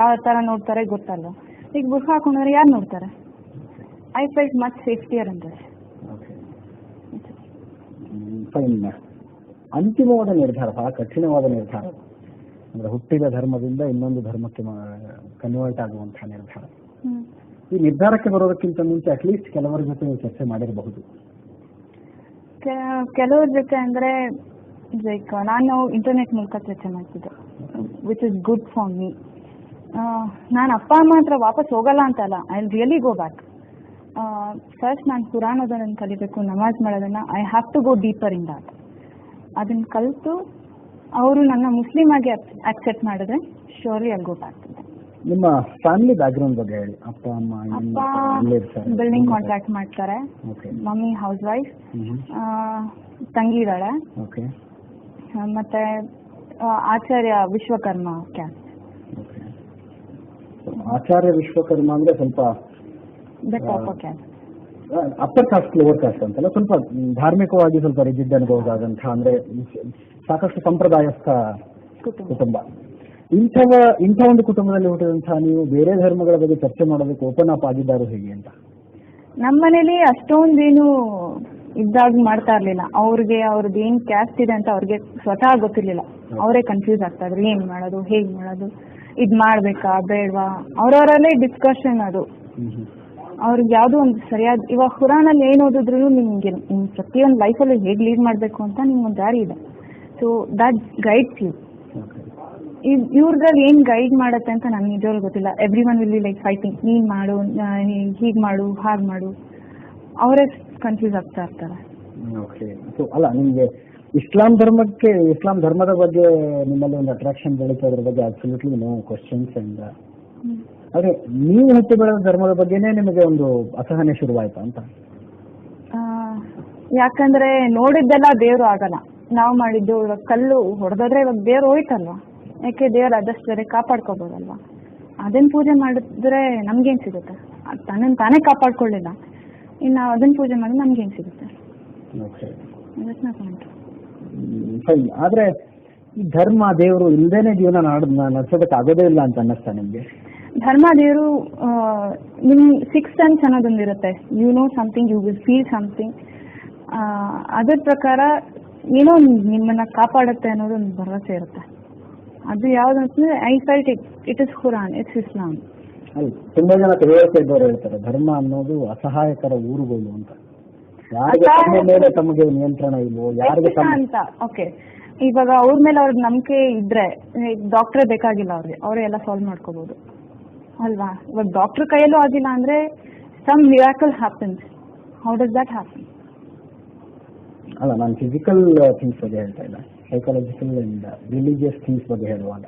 ಯಾವ ಥರ ನೋಡ್ತಾರೆ ಗೊತ್ತಲ್ಲ. ಈಗ ಬುರ್ಖಾ ಹಾಕೊಂಡ್ರೆ ಯಾರು ನೋಡ್ತಾರೆ? ಐ ಫೆಲ್ಟ್ ಮಚ್ ಸೇಫ್ಟಿಯರ್ ಅಂತ. ಫೈನ್. ಅಂತಿಮವಾದ ನಿರ್ಧಾರ, ಬಹಳ ಕಠಿಣವಾದ ನಿರ್ಧಾರ, ಅಂದ್ರೆ ಹುಟ್ಟಿದ ಧರ್ಮದಿಂದ ಇನ್ನೊಂದು ಧರ್ಮಕ್ಕೆ ಕನ್ವರ್ಟ್ ಆಗುವಂತಹ ನಿರ್ಧಾರ. ಈ ನಿರ್ಧಾರಕ್ಕೆ ಬರೋದಕ್ಕಿಂತ ಮುಂಚೆ ಅಟ್ಲೀಸ್ಟ್ ಕೆಲವರ ಜೊತೆ ನೀವು ಚರ್ಚೆ ಮಾಡಿರಬಹುದು. ಕೆಲವ್ರ ಜೊತೆ ಅಂದರೆ ಲೈಕ್ ನಾನು ಇಂಟರ್ನೆಟ್ ಮೂಲಕ ಚರ್ಚೆ ಮಾಡ್ತಿದ್ದೆ, which is good for me. ನಾನು ಅಪ್ಪ ಅಮ್ಮ ಹತ್ರ ವಾಪಸ್ ಹೋಗಲ್ಲ ಅಂತಲ್ಲ, I will really go back. First ನಾನು ಕುರಾನ್ ಓದೋದನ್ನು ಕಲಿಬೇಕು, ನಮಾಜ್ ಮಾಡೋದನ್ನು I have to go deeper in that. ಅದನ್ನು ಕಲಿತು ಅವರು ನನ್ನ ಮುಸ್ಲಿಮ್ ಆಗಿ ಅಕ್ಸೆಪ್ಟ್ ಮಾಡಿದ್ರೆ ಶ್ಯೂರ್ಲಿ ಐ ಗೋ ಬ್ಯಾಕ್. ನಿಮ್ಮ ಫ್ಯಾಮಿಲಿ ಬ್ಯಾಕ್ಗ್ರೌಂಡ್ ಬಗ್ಗೆ ಹೇಳಿ. ಅಪ್ಪ ಅಮ್ಮ ಬಿಲ್ಡಿಂಗ್ ಕಾಂಟ್ರಾಕ್ಟ್ ಮಾಡ್ತಾರೆ, ಮಮ್ಮಿ ಹೌಸ್ ವೈಫ್, ತಂಗಿ ಇದ್ದಾಳೆ, ಮತ್ತೆ ಆಚಾರ್ಯ ವಿಶ್ವಕರ್ಮ ಕ್ಯಾಸ್ಟ್. ಆಚಾರ್ಯ ವಿಶ್ವಕರ್ಮ ಅಂದ್ರೆ ಸ್ವಲ್ಪ ಅಪ್ಪರ್ ಕಾಸ್ಟ್ ಲೋವರ್ ಕಾಸ್ಟ್ ಅಂತಲ್ಲ, ಸ್ವಲ್ಪ ಧಾರ್ಮಿಕವಾಗಿ ಸ್ವಲ್ಪ ರಿಜಿಡ್ ಅನ್ಬಹುದಾದಂತಹ, ಅಂದ್ರೆ ಸಾಕಷ್ಟು ಸಂಪ್ರದಾಯಸ್ಥ ಕುಟುಂಬ. ಇಂಥ ಒಂದು ಕುಟುಂಬದಲ್ಲಿ ಹುಟ್ಟಿದಂತಹ ನೀವು ಬೇರೆ ಧರ್ಮಗಳ ಬಗ್ಗೆ ಚರ್ಚೆ ಮಾಡೋದಕ್ಕೆ ಓಪನ್ ಅಪ್ ಆಗಿದ್ದಾರು ಹೇಗೆ ಅಂತ? ನಮ್ಮ ಮನೇಲಿ ಅಷ್ಟೊಂದೇನು ಇದ್ದಾಗ ಮಾಡ್ತಾ ಇರ್ಲಿಲ್ಲ. ಅವ್ರದ್ದು ಏನ್ ಕ್ಯಾಸ್ಟ್ ಇದೆ ಅಂತ ಅವ್ರಿಗೆ ಸ್ವತಃ ಗೊತ್ತಿರ್ಲಿಲ್ಲ. ಅವರೇ ಕನ್ಫ್ಯೂಸ್ ಆಗ್ತಾ ಇದ್ರು, ಏನ್ ಮಾಡೋದು, ಹೇಗ್ ಮಾಡೋದು, ಇದ್ ಮಾಡ್ಬೇಕಾ ಬೇಡವಾ, ಅವ್ರವರಲ್ಲೇ ಡಿಸ್ಕಷನ್. ಅದು ಅವ್ರಿಗೆ ಯಾವ್ದೋ ಒಂದು ಸರಿಯಾದ, ಇವಾಗ ಕುರಾನಲ್ಲಿ ಏನ್ ಓದಿದ್ರು ನಿಮ್ಗೆ ನಿಮ್ ಪ್ರತಿಯೊಂದು ಲೈಫಲ್ಲಿ ಹೇಗ್ ಲೀಡ್ ಮಾಡ್ಬೇಕು ಅಂತ ನಿಮ್ಗೊಂದು ದಾರಿ ಇದೆ. So that guides you. ಇವ್ರದ್ರಲ್ಲಿ ಏನ್ ಗೈಡ್ ಮಾಡತ್ತೆ ಅಂತ ನನ್ಗೆ ನಿಜವಾಗ್ಲೂ ಗೊತ್ತಿಲ್ಲ. Everyone will be like fighting, ನೀನ್ ಮಾಡು, ಹೀಗ್ ಮಾಡು, ಹಾಗೆ ಮಾಡು, ಅವರೇ ಕನ್ಫ್ಯೂಸ್ ಆಗ್ತಾ ಇರ್ತಾರೆ. ಅಲ್ಲ, ನಿಮ್ಗೆ ಇಸ್ಲಾಂ ಧರ್ಮದ ಬಗ್ಗೆ ನಿಮ್ಮಲ್ಲಿ ಒಂದು ಅಟ್ರಾಕ್ಷನ್ ಬೆಳೀತೋದ್ರ ಬಗ್ಗೆ ಅಬ್ಸಲ್ಯೂಟ್ಲಿ ನೋ ಕ್ವಶನ್ಸ್. ಅಂಡ್ ಆದ್ರೆ ನೀವು ಹುಟ್ಟಿ ಬೆಳೆದ ಧರ್ಮದ ಬಗ್ಗೆನೇ ನಿಮಗೆ ಒಂದು ಅಸಹನೆ ಶುರುವಾಯ್ತಾ ಅಂತ? ಯಾಕಂದ್ರೆ ನೋಡಿದ್ದೆಲ್ಲ ದೇವ್ರು ಆಗಲ್ಲ. ನಾವು ಮಾಡಿದ್ದು ಇವಾಗ ಕಲ್ಲು ಹೊಡೆದಾದ್ರೆ ಇವಾಗ ದೇವ್ರು ಹೋಯ್ತಲ್ವಾ, ಯಾಕೆ ದೇವ್ರು ಅದಷ್ಟು ಬೇರೆ ಕಾಪಾಡ್ಕೋಬೋದಲ್ವಾ. ಅದನ್ನ ಪೂಜೆ ಮಾಡಿದ್ರೆ ನಮ್ಗೇನ್ ಸಿಗುತ್ತೆ? ತನ್ನನ್ನು ತಾನೇ ಕಾಪಾಡ್ಕೊಳ್ಳಿಲ್ಲ, ಇನ್ನು ಅದನ್ನ ಪೂಜೆ ಮಾಡಿದ್ರೆ ನಮ್ಗೇನ್ ಸಿಗುತ್ತೆ? ಫೈನ್. ಆದ್ರೆ ಈ ಧರ್ಮ ದೇವರು ಇಲ್ದೇನೆ ಜೀವನ ನಡೆಸೋದಕ್ಕೆ ಆಗೋದೇ ಇಲ್ಲ ಅಂತ ಅನ್ನಿಸ್ತಾ ನಿಮ್ಗೆ? ಧರ್ಮ ದೇವರು ನಿಮ್ ಸಿಕ್ಸ್ ಸೆನ್ಸ್ ಅನ್ನೋದೊಂದಿರುತ್ತೆ. You know something, you will feel something. ಅದ್ರ ಪ್ರಕಾರ ಏನೋ ನಿಮ್ಮನ್ನ ಕಾಪಾಡುತ್ತೆ ಅನ್ನೋದೊಂದು ಭರವಸೆ ಇರುತ್ತೆ. ಅದು ಯಾವ್ದಂತಂದ್ರೆ I felt it is Quran, it's Islam. ತುಂಬಾ ಜನ ತಿಳುವಳಿಕೆ ಇದ್ದವರು ಹೇಳ್ತಾರೆ ಧರ್ಮ ಅನ್ನೋದು ಅಸಹಾಯಕರ ಊರುಗಳು ಅಂತ. ತಮಗೆ ನಿಯಂತ್ರಣ ಇಲ್ವೋ ಯಾರಿಗೆ ಅಂತ. ಓಕೆ, ಇವಾಗ ಅವ್ರ ಮೇಲೆ ಅವ್ರಿಗೆ ನಂಬಿಕೆ ಇದ್ರೆ ಡಾಕ್ಟ್ರೇ ಬೇಕಾಗಿಲ್ಲ, ಅವರೇ ಎಲ್ಲ ಸಾಲ್ವ್ ಮಾಡ್ಕೋಬಹುದು ಅಲ್ವಾ. ಇವಾಗ ಡಾಕ್ಟರ್ ಕೈಯಲ್ಲೂ ಆಗಿಲ್ಲ ಅಂದ್ರೆ some miracle happens. How does that happen? ಅಲ್ಲ, ನಾನು ಫಿಸಿಕಲ್ ಥಿಂಗ್ಸ್ ಬಗ್ಗೆ ಹೇಳ್ತಾ ಇಲ್ಲ, ಸೈಕಾಲಜಿಕಲ್ ಅಂಡ್ ರಿಲಿಜಿಯಸ್ ಥಿಂಗ್ಸ್ ಬಗ್ಗೆ ಹೇಳುವಾಗ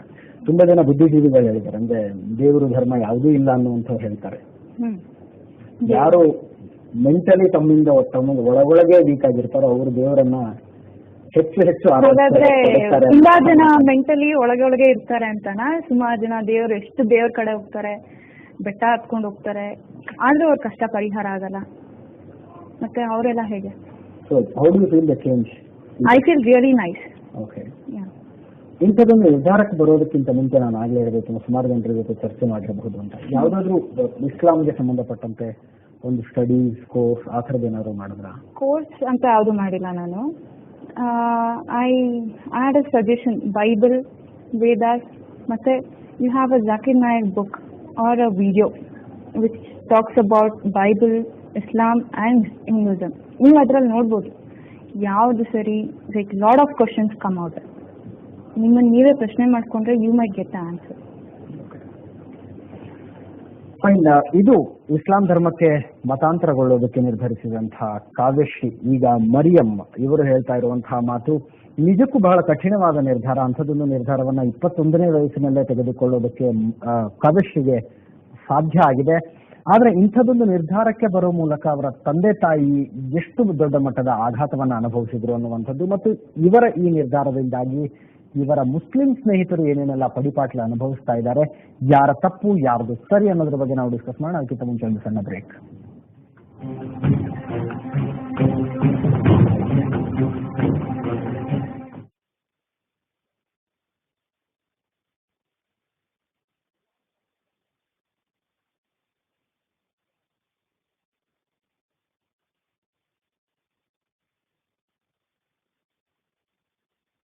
ತುಂಬಾ ಜನ ಬುದ್ಧಿಜೀವಿಗಳು ಹೇಳಿದ್ದಾರೆ, ಅಂದ್ರೆ ದೇವರು ಧರ್ಮ ಯಾವುದೂ ಇಲ್ಲ ಅನ್ನುವಂಥವ್ರು ಹೇಳ್ತಾರೆ. ಯಾರು ಮೆಂಟಲಿ ತಮ್ಮಿಂದ ಒಳಗೊಳಗೆ ವೀಕ್ ಆಗಿರ್ತಾರೋ ಅವರು ದೇವರನ್ನ ಹೆಚ್ಚು ತುಂಬಾ ಜನ ಮೆಂಟಲಿ ಒಳಗೆ ಇರ್ತಾರೆ ಅಂತಾನ. ಸುಮಾರು ಜನ ಎಷ್ಟು ದೇವ್ರ ಕಡೆ ಹೋಗ್ತಾರೆ, ಬೆಟ್ಟ ಹತ್ಕೊಂಡು ಹೋಗ್ತಾರೆ, ಆದ್ರೂ ಅವ್ರ ಕಷ್ಟ ಪರಿಹಾರ ಆಗಲ್ಲ. ಮತ್ತೆ ಅವರೆಲ್ಲ ಹೇಗೆ? How do you feel the change? I feel really nice. Okay. Yeah. ಇಂಥದ್ದೊಂದು ನಿರ್ಧಾರಕ್ಕೆ ಬರೋದಕ್ಕಿಂತ ಮುಂಚೆ ನಾನು ಆಗ್ಲೇ ಹೇಳಬೇಕು, ಸುಮಾರು ಜನರ ಜೊತೆ ಚರ್ಚೆ ಮಾಡಿರಬಹುದು ಅಂತ. ಯಾವ್ದಾದ್ರು ಇಸ್ಲಾಂಗೆ ಸಂಬಂಧಪಟ್ಟಂತೆ ಒಂದು ಸ್ಟಡೀಸ್ ಕೋರ್ಸ್ ಆ ಥರದ್ದು ಏನಾದ್ರು ಮಾಡಿದ್ರ? ಕೋರ್ಸ್ ಅಂತ ಯಾವುದು ಮಾಡಿಲ್ಲ ನಾನು. I had a suggestion, Bible, Vedas, ಮತ್ತೆ you have a Zakir Naik book or a video which talks about Bible, Islam and Hinduism. ನೀವು ಅದರಲ್ಲಿ ನೋಡ್ಬೋದು ಯಾವುದು ಸರಿ. Like lot of questions come out. ನಿಮ್ಮನ್ನು ನೀವೇ ಪ್ರಶ್ನೆ ಮಾಡ್ಕೊಂಡ್ರೆ you might get the answer. Fine. ಇದು ಇಸ್ಲಾಂ ಧರ್ಮಕ್ಕೆ ಮತಾಂತರಗೊಳ್ಳೋದಕ್ಕೆ ನಿರ್ಧರಿಸಿದಂತಹ ಕಾವ್ಯಶ್ರೀ, ಈಗ ಮರಿಯಂ, ಇವರು ಹೇಳ್ತಾ ಇರುವಂತಹ ಮಾತು ನಿಜಕ್ಕೂ ಬಹಳ ಕಠಿಣವಾದ ನಿರ್ಧಾರ. ಅಂಥದ್ದೊಂದು ನಿರ್ಧಾರವನ್ನ 21ನೇ ವಯಸ್ಸಿನಲ್ಲೇ ತೆಗೆದುಕೊಳ್ಳೋದಕ್ಕೆ ಕಾವ್ಯಶ್ರೀಗೆ ಸಾಧ್ಯ ಆಗಿದೆ. ಆದ್ರೆ ಇಂಥದ್ದೊಂದು ನಿರ್ಧಾರಕ್ಕೆ ಬರೋ ಮೂಲಕ ಅವರ ತಂದೆ ತಾಯಿ ಎಷ್ಟು ದೊಡ್ಡ ಮಟ್ಟದ ಆಘಾತವನ್ನ ಅನುಭವಿಸಿದ್ರು ಅನ್ನುವಂಥದ್ದು, ಮತ್ತು ಇವರ ಈ ನಿರ್ಧಾರದಿಂದಾಗಿ ಇವರ ಮುಸ್ಲಿಂ ಸ್ನೇಹಿತರು ಏನೇನೆಲ್ಲ ಪಡಿಪಾಟ್ಲ ಅನುಭವಿಸ್ತಾ ಇದ್ದಾರೆ, ಯಾರ ತಪ್ಪು ಯಾರದು ಸರಿ ಅನ್ನೋದ್ರ ಬಗ್ಗೆ ನಾವು ಡಿಸ್ಕಸ್ ಮಾಡೋಣ. ಅದಕ್ಕಿಂತ ಮುಂಚೆ ಒಂದು ಸಣ್ಣ ಬ್ರೇಕ್.